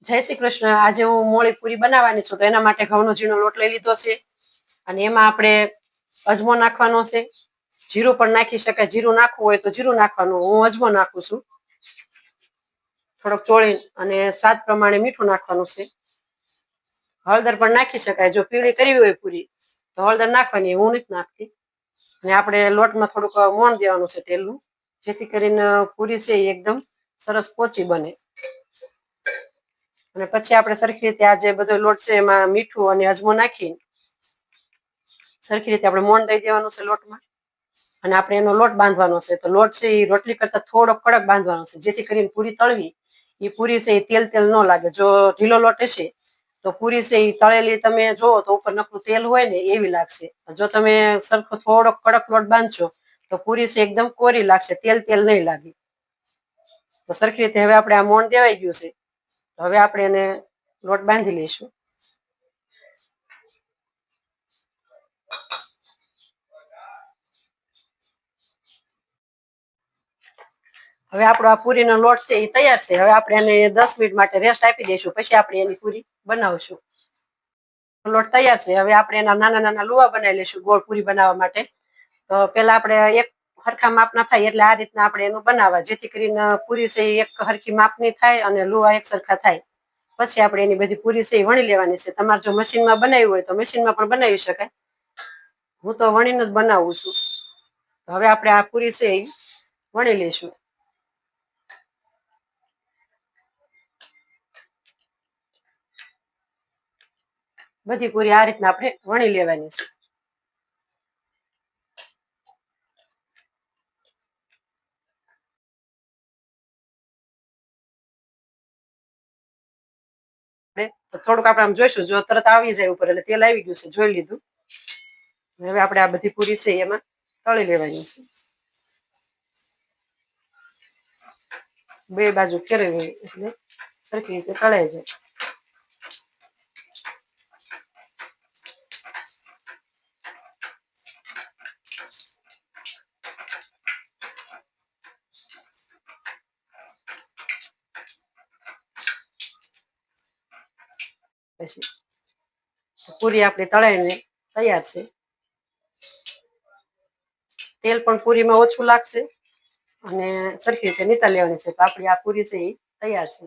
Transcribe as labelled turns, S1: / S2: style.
S1: જય શ્રી કૃષ્ણ। આજે હું મોળી પૂરી બનાવવાની છું, તો એના માટે ઘઉંનો ઝીણો લોટ લઈ લીધો છે અને એમાં આપણે અજમો નાખવાનો છે। જીરું પણ નાખી શકાય, જીરું નાખવું હોય તો જીરું નાખવાનું, હું અજમો નાખું છું। થોડોક ચોળી અને સ્વાદ પ્રમાણે મીઠું નાખવાનું છે। હળદર પણ નાખી શકાય, જો પીળી કરવી હોય પૂરી તો હળદર નાખવાની, હું નથી નાખતી। અને આપણે લોટમાં થોડુંક મોણ દેવાનું છે તેલનું, જેથી કરીને પૂરી છે એ એકદમ સરસ પોચી બને। અને પછી આપણે સરખી રીતે આ જે બધો લોટ છે એમાં મીઠું અને અજમો નાખી સરખી રીતે આપણે મોણ દઈ દેવાનું છે લોટમાં। અને આપણે એનો લોટ બાંધવાનો છે, તો લોટ છે એ રોટલી કરતા થોડો કડક બાંધવાનો છે, જેથી કરીને પૂરી તળવી એ પૂરી છે એ તેલ તેલ ન લાગે। જો ઢીલો લોટ હશે તો પૂરી છે એ તળેલી તમે જોવો તો ઉપર નકરું તેલ હોય ને એવી લાગશે। જો તમે સરખો થોડો કડક લોટ બાંધશો તો પૂરી છે એકદમ કોરી લાગશે, તેલ તેલ નહીં લાગે। તો સરખી રીતે હવે આપણે આ મોણ દેવાઈ ગયું છે, તો હવે આપણે એને લોટ બાંધી લઈશું। હવે આપણો આ પૂરીનો લોટ છે એ તૈયાર છે। હવે આપણે એને 10 મિનિટ માટે રેસ્ટ આપી દઈશું, પછી આપણે એની પૂરી બનાવશું। લોટ તૈયાર છે, હવે આપણે એના નાના નાના લુવા બનાવી લઈશું ગોળ પૂરી બનાવવા માટે। તો પેલા આપણે એક હરખા માપના થાય એટલે આ રીતના આપણે એનું બનાવવા, જેથી કરીને પૂરી છે એક હરખી માપની થાય અને લુવા એક સરખા થાય। પછી આપણે એની બધી પૂરી છે એ વણી લેવાની છે। તમારે જો મશીનમાં બનાવ્યું હોય તો મશીનમાં પણ બનાવી શકાય, હું તો વણીને જ બનાવું છું। હવે આપણે આ પૂરી છે એ વણી લઈશું। બધી પૂરી આ રીતના આપણે વણી લેવાની છે। તો થોડુંક આપણે આમ જોઈશું, જો તરત આવી જાય ઉપર એટલે તેલ આવી ગયું છે, જોઈ લીધું। હવે આપણે આ બધી પૂરી છે એમાં તળી લેવાની છે, બે બાજુ ફેરવી એટલે સરખી રીતે તળાઈ જાય। પછી પૂરી આપણી તળાઈને તૈયાર છે। તેલ પણ પૂરીમાં ઓછું લાગશે અને સરખી રીતે નીતળી લેવાની છે, તો આપણી આ પૂરી છે એ તૈયાર છે।